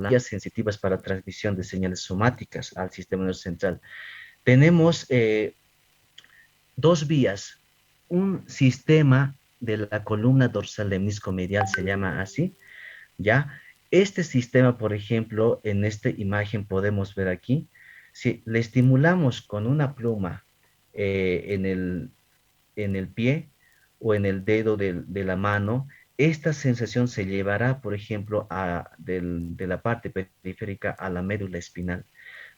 vías sensitivas para transmisión de señales somáticas al sistema nervioso central. Tenemos dos vías, un sistema de la columna dorsal lemniscomedial, se llama así, ¿ya? Este sistema, por ejemplo, en esta imagen podemos ver aquí, si le estimulamos con una pluma en el pie o en el dedo de la mano, esta sensación se llevará, por ejemplo, de la parte periférica a la médula espinal.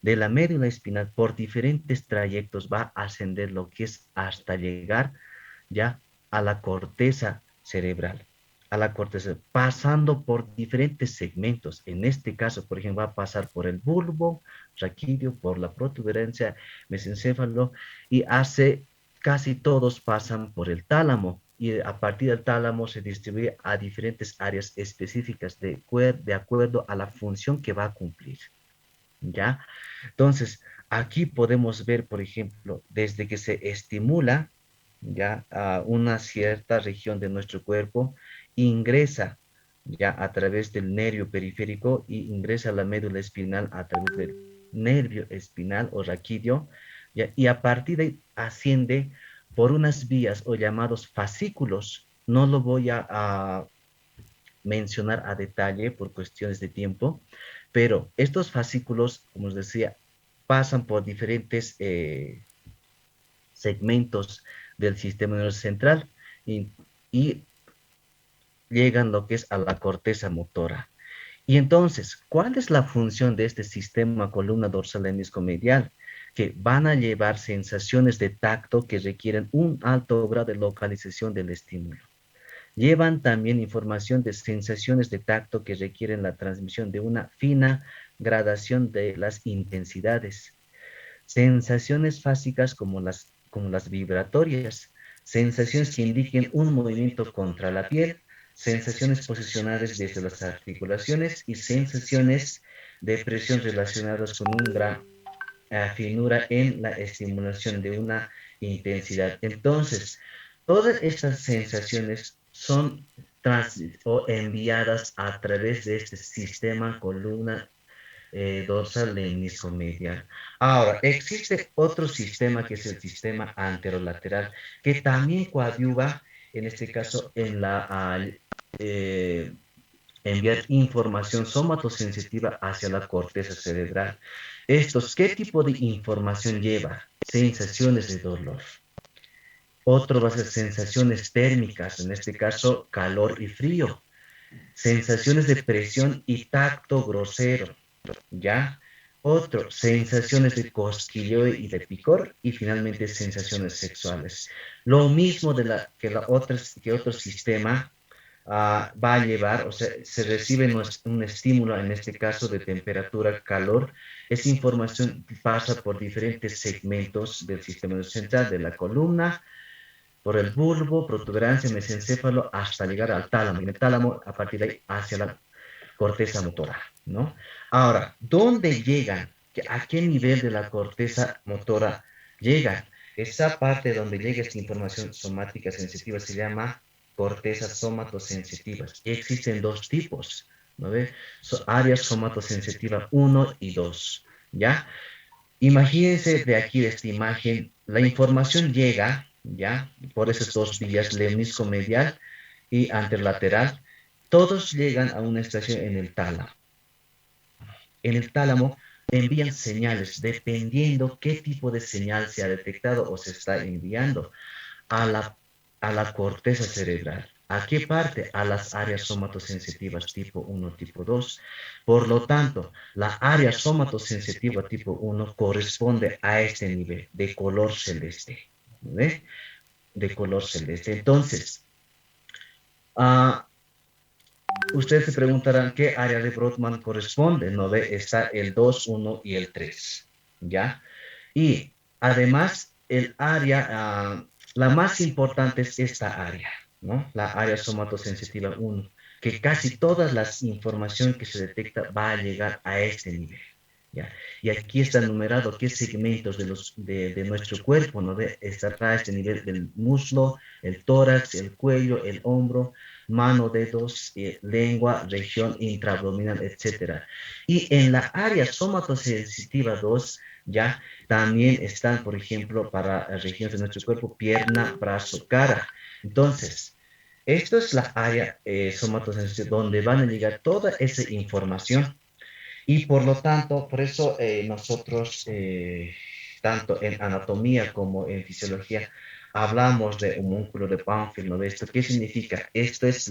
De la médula espinal, por diferentes trayectos, va a ascender lo que es hasta llegar ya a la corteza cerebral, a la corteza, pasando por diferentes segmentos. En este caso, por ejemplo, va a pasar por el bulbo raquídeo, por la protuberancia mesencéfalo y hace, casi todos pasan por el tálamo. Y a partir del tálamo se distribuye a diferentes áreas específicas de acuerdo a la función que va a cumplir. ¿Ya? Entonces, aquí podemos ver, por ejemplo, desde que se estimula ya a una cierta región de nuestro cuerpo, ingresa ya a través del nervio periférico y ingresa a la médula espinal a través del nervio espinal o raquídeo, ¿ya? Y a partir de ahí asciende por unas vías o llamados fascículos. No lo voy a mencionar a detalle por cuestiones de tiempo, pero estos fascículos, como os decía, pasan por diferentes segmentos del sistema nervioso central y, y llegan lo que es a la corteza motora. Y entonces, ¿cuál es la función de este sistema columna dorsal hemiscomedial? Que van a llevar sensaciones de tacto que requieren un alto grado de localización del estímulo. Llevan también información de sensaciones de tacto que requieren la transmisión de una fina gradación de las intensidades. Sensaciones fásicas como las vibratorias, sensaciones que indiquen un movimiento contra la piel, sensaciones posicionales desde las articulaciones y sensaciones de presión relacionadas con una gran finura en la estimulación de una intensidad. Entonces, todas estas sensaciones son o enviadas a través de este sistema columna dorsal lemniscomedial. Ahora, existe otro sistema que es el sistema anterolateral, que también coadyuva, en este caso, en eh, enviar información somatosensitiva hacia la corteza cerebral. Estos, ¿qué tipo de información lleva? Sensaciones de dolor. Otro va a ser sensaciones térmicas, en este caso calor y frío. Sensaciones de presión y tacto grosero, ¿ya? Otro, sensaciones de cosquilleo y de picor, y finalmente sensaciones sexuales. Lo mismo que otro sistema va a llevar, o sea, se recibe un estímulo, en este caso de temperatura, calor. Esa información pasa por diferentes segmentos del sistema nervioso central, de la columna, por el bulbo, protuberancia, mesencéfalo, hasta llegar al tálamo. Y en el tálamo, a partir de ahí, hacia la corteza motora, ¿no? Ahora, ¿dónde llegan? ¿A qué nivel de la corteza motora llegan? Esa parte donde llega esta información somática sensitiva se llama cortezas somatosensitivas. Existen dos tipos, ¿no ve? Áreas somatosensitivas uno y 2, ¿ya? Imagínense de aquí, de esta imagen, la información llega, ¿ya? Por esas dos vías, lemniscomedial y anterolateral, todos llegan a una estación en el tálamo. En el tálamo envían señales dependiendo qué tipo de señal se ha detectado o se está enviando a a la corteza cerebral. ¿A qué parte? A las áreas somatosensitivas tipo uno, tipo 2. Por lo tanto, la área somatosensitiva tipo uno corresponde a este nivel de color celeste. ¿Ve? De color celeste. Entonces, uh, ustedes se preguntarán qué área de Brodmann corresponde. ¿No ve? Está el 2, 1 y el 3. ¿Ya? Y además, la más importante es esta área, ¿no? La área somatosensitiva uno, que casi todas las información que se detecta va a llegar a este nivel. ¿Ya? Y aquí está numerado qué segmentos de nuestro cuerpo, ¿no? Estará a este nivel del muslo, el tórax, el cuello, el hombro, mano, dedos, lengua, región intraabdominal, etcétera. Y en la área somatosensitiva 2 ya también están, por ejemplo, para regiones de nuestro cuerpo, pierna, brazo, cara. Entonces, esto es la área somatosensitiva donde van a llegar toda esa información y por lo tanto, por eso nosotros, tanto en anatomía como en fisiología, hablamos de homúnculo de Banfield, ¿no? ¿Esto qué significa? Esto es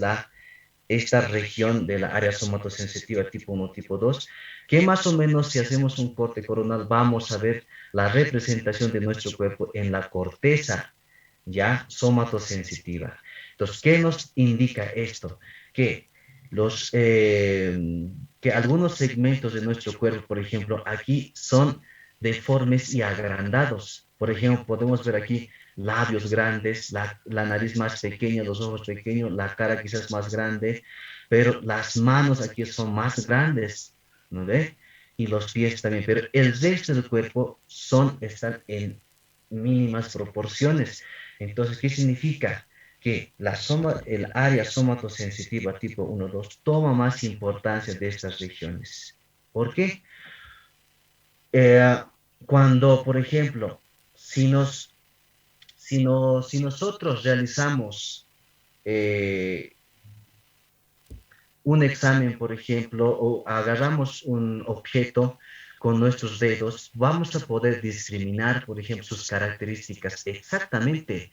esta región de la área somatosensitiva tipo 1, tipo 2, que más o menos si hacemos un corte coronal vamos a ver la representación de nuestro cuerpo en la corteza ya somatosensitiva. Entonces, ¿qué nos indica esto? Que los, que algunos segmentos de nuestro cuerpo, por ejemplo, aquí son deformes y agrandados. Por ejemplo, podemos ver aquí labios grandes, la nariz más pequeña, los ojos pequeños, la cara quizás más grande, pero las manos aquí son más grandes, ¿no ve? Y los pies también, pero el resto del cuerpo están en mínimas proporciones. Entonces, ¿qué significa? Que el área somatosensitiva tipo 1, 2 toma más importancia de estas regiones. ¿Por qué? Eh, Cuando, por ejemplo, si nosotros realizamos eh, un examen, por ejemplo, o agarramos un objeto con nuestros dedos, vamos a poder discriminar, por ejemplo, sus características exactamente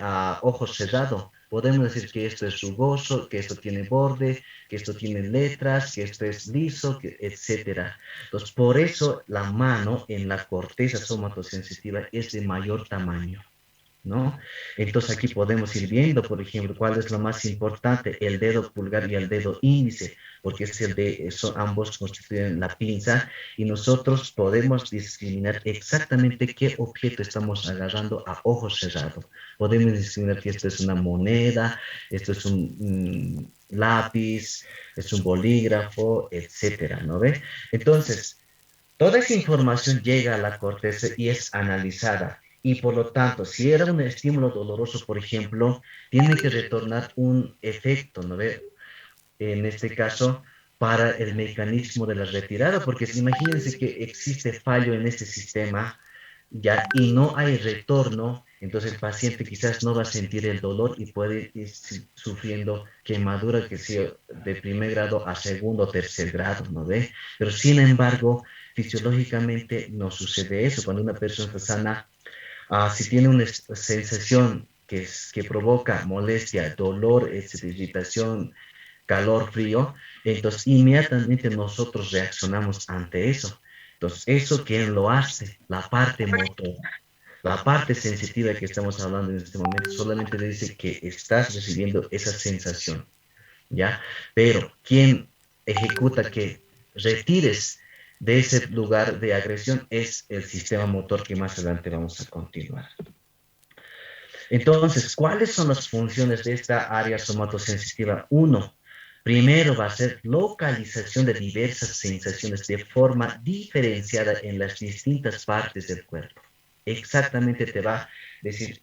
a ojo cerrado. Podemos decir que esto es rugoso, que esto tiene borde, que esto tiene letras, que esto es liso, etcétera. Entonces, por eso la mano en la corteza somatosensitiva es de mayor tamaño, ¿no? Entonces aquí podemos ir viendo, por ejemplo, cuál es lo más importante, el dedo pulgar y el dedo índice, porque ambos constituyen la pinza y nosotros podemos discriminar exactamente qué objeto estamos agarrando a ojo cerrado. Podemos discriminar que esto es una moneda, esto es un lápiz, es un bolígrafo, etcétera, ¿no ve? Entonces, toda esa información llega a la corteza y es analizada. Y por lo tanto, si era un estímulo doloroso, por ejemplo, tiene que retornar un efecto, ¿no ve? En este caso, para el mecanismo de la retirada, porque imagínense que existe fallo en este sistema, ya, y no hay retorno, entonces el paciente quizás no va a sentir el dolor y puede ir sufriendo quemadura que sea de primer grado a segundo o tercer grado, ¿no ve? Pero sin embargo, fisiológicamente no sucede eso. Cuando una persona está sana, si tiene una sensación que provoca molestia, dolor, irritación, calor, frío, entonces inmediatamente nosotros reaccionamos ante eso. Entonces, ¿eso quién lo hace? La parte motora. La parte sensitiva que estamos hablando en este momento solamente le dice que estás recibiendo esa sensación, ¿ya? Pero quien ejecuta que retires de ese lugar de agresión es el sistema motor que más adelante vamos a continuar. Entonces, ¿cuáles son las funciones de esta área somatosensitiva? Uno, primero va a ser localización de diversas sensaciones de forma diferenciada en las distintas partes del cuerpo. Exactamente te va a decir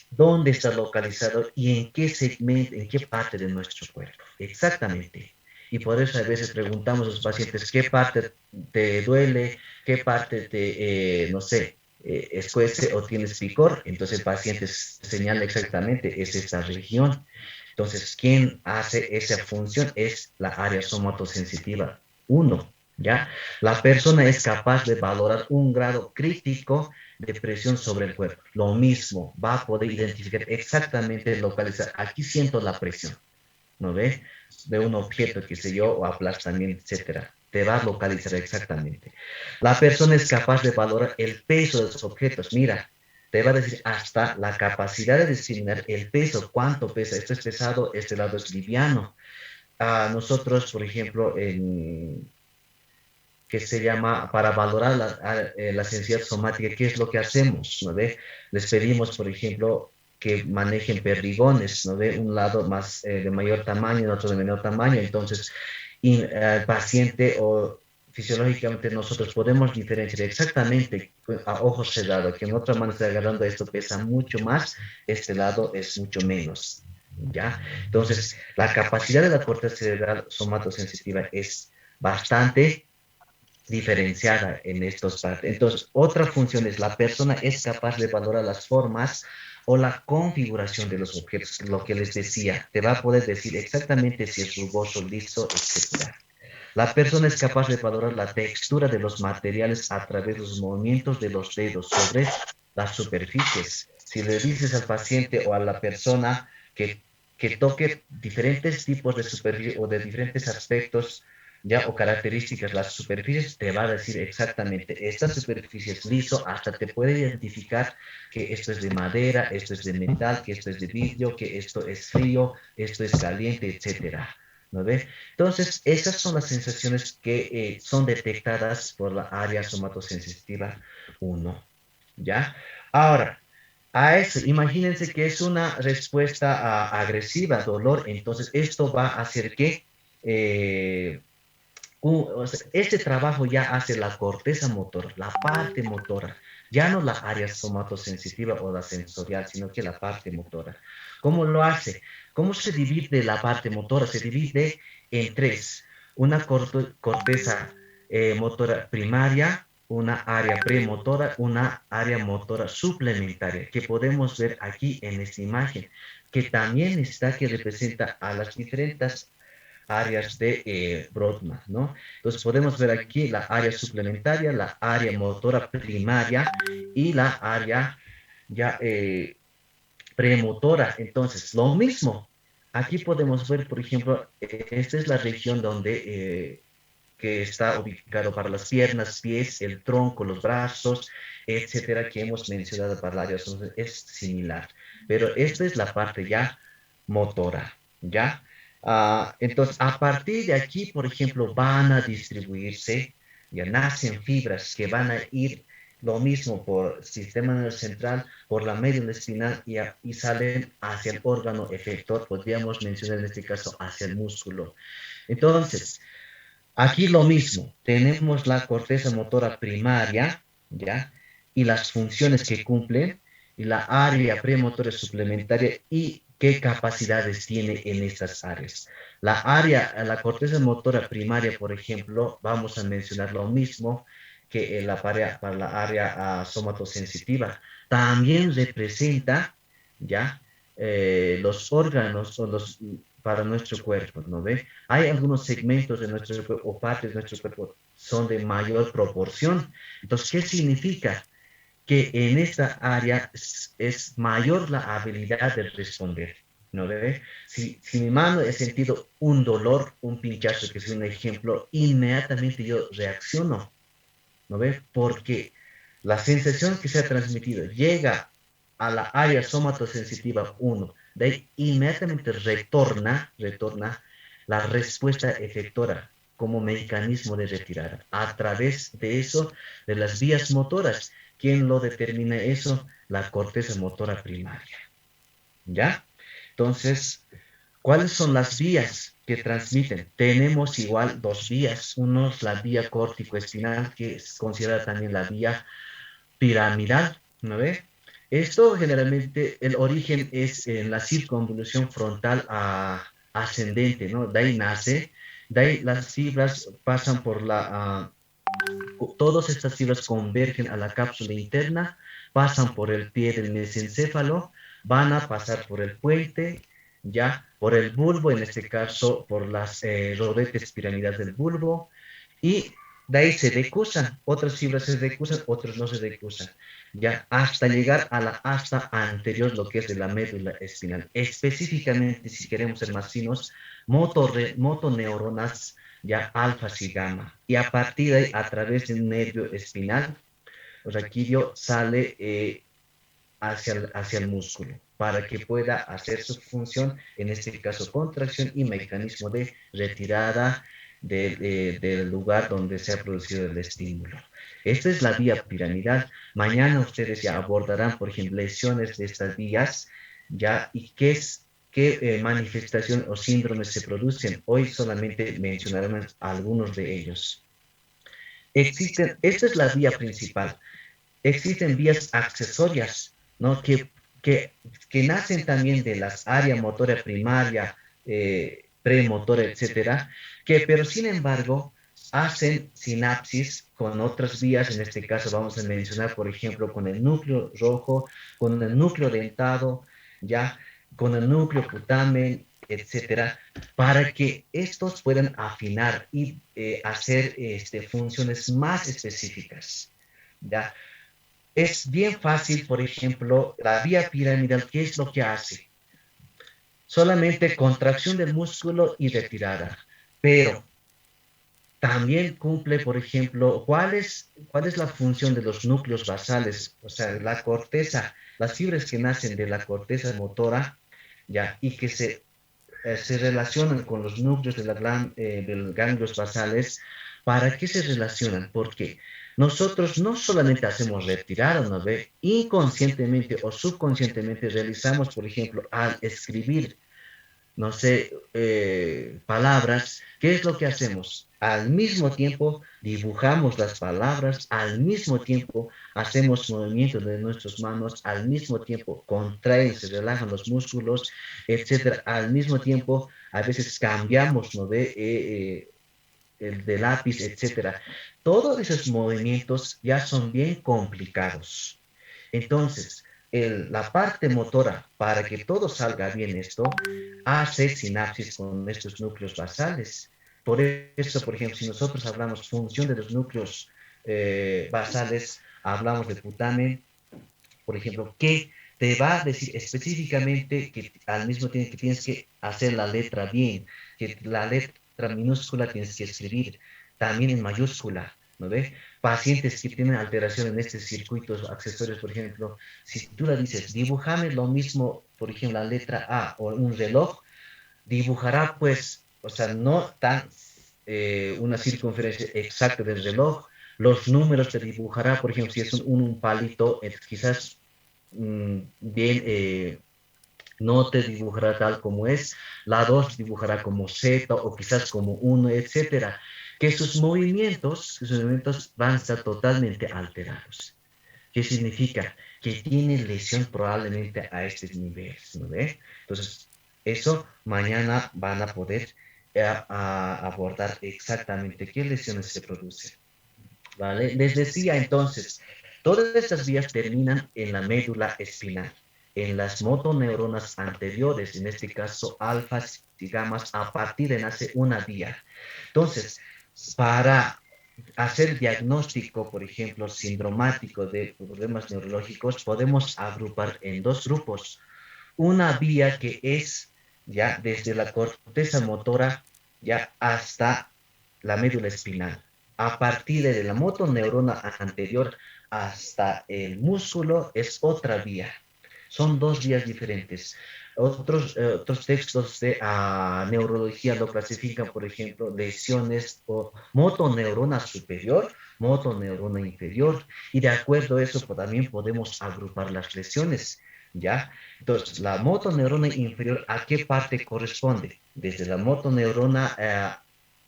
dónde está localizado y en qué segmento, en qué parte de nuestro cuerpo. Exactamente. Y por eso a veces preguntamos a los pacientes qué parte te duele, qué parte te, no sé, escuece o tienes picor. Entonces el paciente señala exactamente, es esta región. Entonces, ¿quién hace esa función? Es la área somatosensitiva 1, ¿ya? La persona es capaz de valorar un grado crítico de presión sobre el cuerpo. Lo mismo, va a poder identificar exactamente, localizar, aquí siento la presión, ¿no ve? De un objeto, que sé yo, o aplastamiento, etcétera. Te va a localizar exactamente. La persona es capaz de valorar el peso de los objetos. Mira, te va a decir hasta la capacidad de discriminar el peso, cuánto pesa. Esto es pesado, este lado es liviano. Nosotros, por ejemplo, que se llama para valorar la sensibilidad somática, ¿qué es lo que hacemos? ¿No ve? Les pedimos, por ejemplo, que manejen perdigones, ¿no ve? Un lado más de mayor tamaño y otro de menor tamaño. Entonces, el paciente o fisiológicamente nosotros podemos diferenciar exactamente a ojos cerrados, que en otra mano está agarrando esto pesa mucho más, este lado es mucho menos. ¿ya? Entonces, la capacidad de la corteza cerebral somatosensitiva es bastante diferenciada en estos partes. Entonces, otra función es la persona es capaz de valorar las formas o la configuración de los objetos, lo que les decía, te va a poder decir exactamente si es rugoso, liso, etcétera. La persona es capaz de valorar la textura de los materiales a través de los movimientos de los dedos sobre las superficies. Si le dices al paciente o a la persona que toque diferentes tipos de superficie o de diferentes aspectos ya o características, las superficies, te va a decir exactamente, esta superficie es liso, hasta te puede identificar que esto es de madera, esto es de metal, que esto es de vidrio, que esto es frío, esto es caliente, etcétera. ¿No ves? Entonces, esas son las sensaciones que son detectadas por la área somatosensitiva 1. ¿Ya? Ahora, a eso, imagínense que es una respuesta agresiva, dolor, entonces esto va a hacer que o sea, este trabajo ya hace la corteza motora, la parte motora, ya no la área somatosensitiva o la sensorial, sino que la parte motora. ¿Cómo lo hace? ¿Cómo se divide la parte motora? Se divide en tres. Una corteza motora primaria, una área premotora, una área motora suplementaria, que podemos ver aquí en esta imagen, que también está que representa a las diferentes áreas de Brodmann, ¿no? Entonces podemos ver aquí la área suplementaria, la área motora primaria y la área ya premotora. Entonces, lo mismo. Aquí podemos ver, por ejemplo, esta es la región donde que está ubicado para las piernas, pies, el tronco, los brazos, etcétera, que hemos mencionado para la área. Es similar, pero esta es la parte ya motora, ¿ya? Entonces, a partir de aquí, por ejemplo, van a distribuirse, ya nacen fibras que van a ir lo mismo por sistema nervioso central, por la médula espinal y salen hacia el órgano efector, podríamos mencionar en este caso hacia el músculo. Entonces, aquí lo mismo, tenemos la corteza motora primaria, ¿ya? Y las funciones que cumplen, y la área premotora suplementaria y qué capacidades tiene en estas áreas. La corteza motora primaria, por ejemplo, vamos a mencionar lo mismo que para la área somatosensitiva. También representa, ¿ya? Los órganos o para nuestro cuerpo, ¿no ve? Hay algunos segmentos de nuestro cuerpo o partes de nuestro cuerpo son de mayor proporción. Entonces, ¿qué significa? Que en esta área es mayor la habilidad de responder. ¿No ve? Si mi mano he sentido un dolor, un pinchazo, que es un ejemplo, inmediatamente yo reacciono. ¿No ve? Porque la sensación que se ha transmitido llega a la área somatosensitiva 1, de ahí inmediatamente retorna la respuesta efectora como mecanismo de retirada. A través de eso, de las vías motoras, ¿quién lo determina eso? La corteza motora primaria. ¿Ya? Entonces, ¿cuáles son las vías que transmiten? Tenemos igual dos vías. Uno es la vía córtico-espinal, que es considerada también la vía piramidal, ¿no ve? Esto generalmente, el origen es en la circunvolución frontal ascendente, ¿no? De ahí nace, de ahí las fibras pasan por todas estas fibras convergen a la cápsula interna, pasan por el pie del mesencéfalo, van a pasar por el puente, ya por el bulbo, en este caso por las rodetes piramidales del bulbo, y de ahí se decusan, otras fibras se decusan, otras no se decusan, ya hasta llegar a la asta anterior, lo que es de la médula espinal. Específicamente, si queremos ser más finos, motoneuronas ya alfas y gamma. Y a partir de ahí, a través del nervio espinal, o raquídeo sale hacia el músculo para que pueda hacer su función, en este caso contracción y mecanismo de retirada del lugar donde se ha producido el estímulo. Esta es la vía piramidal. Mañana ustedes ya abordarán, por ejemplo, lesiones de estas vías, ya, y qué manifestación o síndromes se producen. Hoy solamente mencionaremos algunos de ellos. Esta es la vía principal. Existen vías accesorias, ¿no? Que que, que nacen también de las áreas motora primaria, premotora, etcétera, que pero sin embargo hacen sinapsis con otras vías, en este caso vamos a mencionar, por ejemplo, con el núcleo rojo, con el núcleo dentado, ya, con el núcleo putamen, etcétera, para que estos puedan afinar y hacer funciones más específicas, ¿ya? Es bien fácil, por ejemplo, la vía piramidal, ¿qué es lo que hace? Solamente contracción del músculo y retirada, pero también cumple, por ejemplo, cuál es la función de los núcleos basales, o sea, la corteza, las fibras que nacen de la corteza motora, ya, y que se relacionan con los núcleos de los ganglios basales. ¿Para qué se relacionan? Porque nosotros no solamente hacemos retirada, ¿no ve? Inconscientemente o subconscientemente realizamos, por ejemplo, al escribir, no sé, palabras, ¿qué es lo que hacemos? Al mismo tiempo dibujamos las palabras, al mismo tiempo hacemos movimientos de nuestras manos, al mismo tiempo contraen, se relajan los músculos, etcétera. Al mismo tiempo, a veces cambiamos, ¿no ve? El de lápiz, etcétera. Todos esos movimientos ya son bien complicados. Entonces, la parte motora, para que todo salga bien esto, hace sinapsis con estos núcleos basales. Por eso, por ejemplo, si nosotros hablamos función de los núcleos basales, hablamos de putamen, por ejemplo, que te va a decir específicamente que al mismo tiempo que tienes que hacer la letra bien, que la letra minúscula tienes que escribir también en mayúscula, ¿no ve? Pacientes que tienen alteración en estos circuitos accesorios, por ejemplo, si tú le dices, dibujame lo mismo, por ejemplo, la letra A o un reloj, dibujará pues, o sea, no tan una circunferencia exacta del reloj, los números te dibujará, por ejemplo, si es un palito, quizás bien, no te dibujará tal como es, la 2 dibujará como Z o quizás como uno, etcétera, que sus movimientos van a estar totalmente alterados. ¿Qué significa? Que tiene lesión probablemente a estos niveles, ¿no ve? Entonces, eso mañana van a poder abordar exactamente qué lesiones se producen, ¿vale? Les decía entonces, todas estas vías terminan en la médula espinal, en las motoneuronas anteriores, en este caso alfas y gamas, a partir de nace una vía. Entonces, para hacer diagnóstico, por ejemplo, sindromático de problemas neurológicos, podemos agrupar en dos grupos. Una vía que es ya desde la corteza motora ya hasta la médula espinal. A partir de la motoneurona anterior hasta el músculo es otra vía. Son dos vías diferentes. Otros textos de neurología lo clasifican, por ejemplo, lesiones o motoneurona superior, motoneurona inferior, y de acuerdo a eso también podemos agrupar las lesiones, ¿ya? Entonces, la motoneurona inferior, ¿a qué parte corresponde? Desde la motoneurona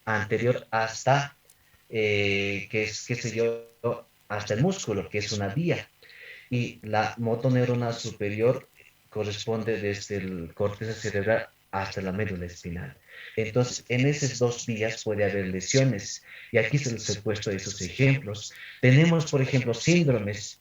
anterior hasta, qué sé yo, hasta el músculo, que es una vía. Y la motoneurona superior corresponde desde el corteza cerebral hasta la médula espinal. Entonces, en esas dos vías puede haber lesiones. Y aquí se les he puesto esos ejemplos. Tenemos, por ejemplo, síndromes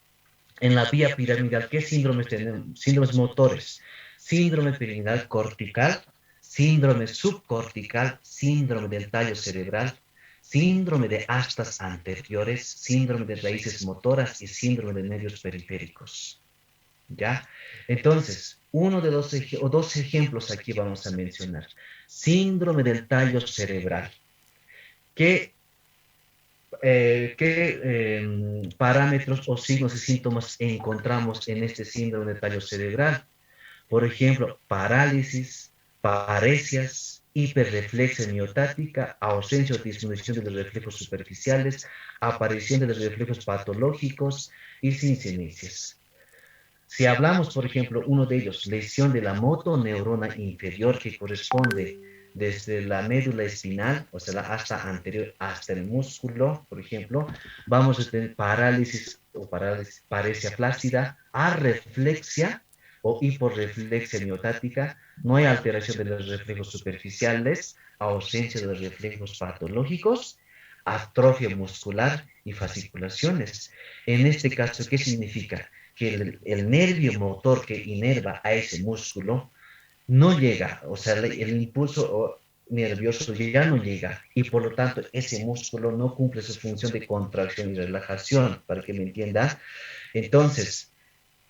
en la vía piramidal. ¿Qué síndromes tenemos? Síndromes motores. Síndrome piramidal cortical, síndrome subcortical, síndrome del tallo cerebral, síndrome de astas anteriores, síndrome de raíces motoras y síndrome de medios periféricos. ¿Ya? Entonces, uno de los o dos ejemplos aquí vamos a mencionar. Síndrome del tallo cerebral. ¿Qué parámetros o signos y síntomas encontramos en este síndrome de tallo cerebral? Por ejemplo, parálisis, paresias, hiperreflexia miotática, ausencia o disminución de los reflejos superficiales, aparición de los reflejos patológicos y sincinesias. Si hablamos, por ejemplo, uno de ellos, lesión de la motoneurona inferior que corresponde desde la médula espinal, o sea, la asta anterior hasta el músculo, por ejemplo, vamos a tener parálisis o paresia flácida, arreflexia, o hiporreflexia miotática, no hay alteración de los reflejos superficiales, ausencia de los reflejos patológicos, atrofia muscular y fasciculaciones. En este caso, ¿qué significa? Que el nervio motor que inerva a ese músculo no llega, o sea, el impulso nervioso ya no llega y por lo tanto ese músculo no cumple su función de contracción y relajación, para que me entienda. Entonces,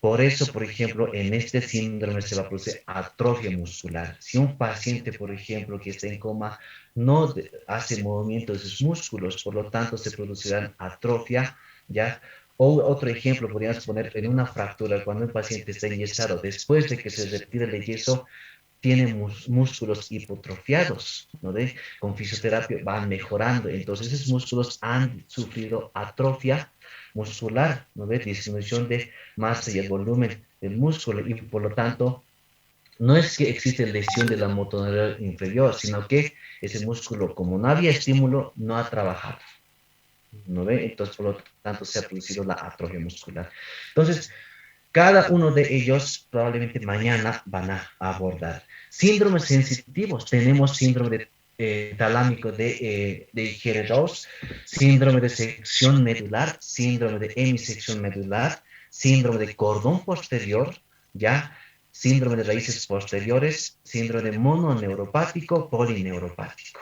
por eso, por ejemplo, en este síndrome se va a producir atrofia muscular. Si un paciente, por ejemplo, que está en coma, no hace movimiento de sus músculos, por lo tanto se producirá atrofia, ¿ya? O otro ejemplo, podríamos poner en una fractura, cuando un paciente está enyesado, después de que se retire el yeso, tiene músculos hipotrofiados, ¿no ve? Con fisioterapia van mejorando. Entonces, esos músculos han sufrido atrofia muscular, ¿no ve? Disminución de masa y el volumen del músculo y por lo tanto no es que existe lesión de la motoneural inferior, sino que ese músculo, como no había estímulo, no ha trabajado, ¿no ve? Entonces, por lo tanto, se ha producido la atrofia muscular. Entonces, cada uno de ellos probablemente mañana van a abordar. Síndromes sensitivos. Tenemos síndrome de, talámico de IgR2, síndrome de sección medular, síndrome de hemisección medular, síndrome de cordón posterior, ¿ya? Síndrome de raíces posteriores, síndrome de mononeuropático, polineuropático.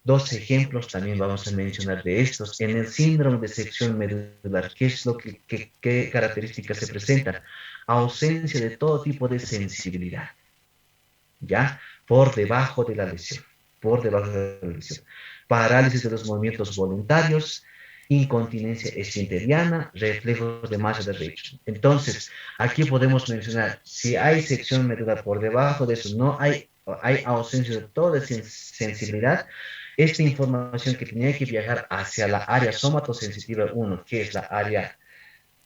Dos ejemplos también vamos a mencionar de estos. En el síndrome de sección medular, ¿qué es lo qué características se presentan? Ausencia de todo tipo de sensibilidad, ¿ya? Por debajo de la lesión, por debajo de la lesión. Parálisis de los movimientos voluntarios, incontinencia esfinteriana, reflejos de masa de Rayleigh. Entonces, aquí podemos mencionar, si hay sección medular por debajo de eso, no hay ausencia de toda sensibilidad, esta información que tenía que viajar hacia la área somatosensitiva 1, que es la área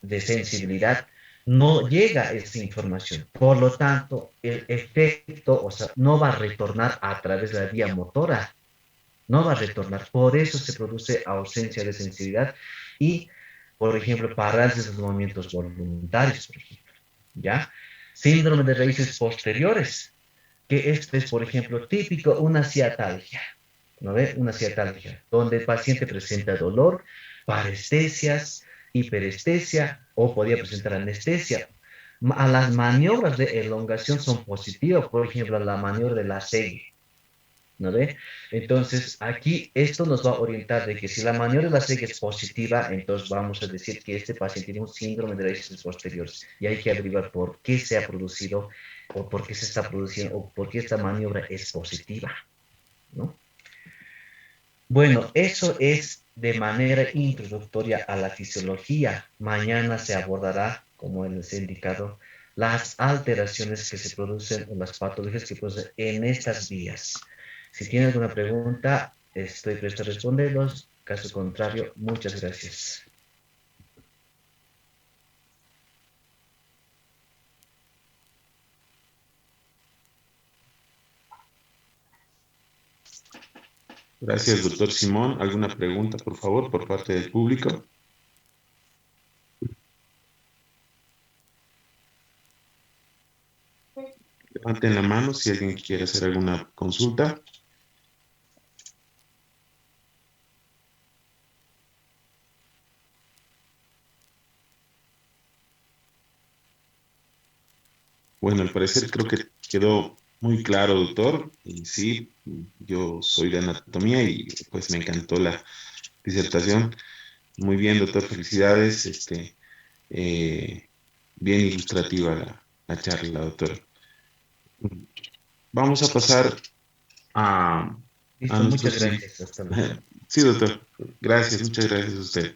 de sensibilidad, no llega esa información. Por lo tanto, el efecto, o sea, no va a retornar a través de la vía motora, no va a retornar. Por eso se produce ausencia de sensibilidad y, por ejemplo, parálisis de los movimientos voluntarios, por ejemplo, ¿ya? Síndrome de raíces posteriores, que este es, por ejemplo, típico, una ciatalgia, ¿no ve? Una ciatalgia, donde el paciente presenta dolor, parestesias, hiperestesia o podría presentar anestesia. A las maniobras de elongación son positivas, por ejemplo, la maniobra de la segue, ¿no ve? Entonces, aquí esto nos va a orientar de que si la maniobra de la segue es positiva, entonces vamos a decir que este paciente tiene un síndrome de raíces posteriores y hay que averiguar por qué se ha producido o por qué se está produciendo o por qué esta maniobra es positiva, ¿no? Bueno, eso es de manera introductoria a la fisiología. Mañana se abordará, como les he indicado, las alteraciones que se producen o las patologías que se producen en estas vías. Si tienen alguna pregunta, estoy presto a responderlos. Caso contrario, muchas gracias. Gracias, doctor Simón. ¿Alguna pregunta, por favor, por parte del público? Levanten la mano si alguien quiere hacer alguna consulta. Bueno, al parecer creo que quedó muy claro, doctor. Y sí, yo soy de anatomía y pues me encantó la disertación. Muy bien, doctor, felicidades. Eh, bien ilustrativa la charla, doctor. Vamos a pasar a Listo, nuestro muchas siguiente. gracias. Hasta luego. Sí, doctor. Gracias, muchas gracias a usted.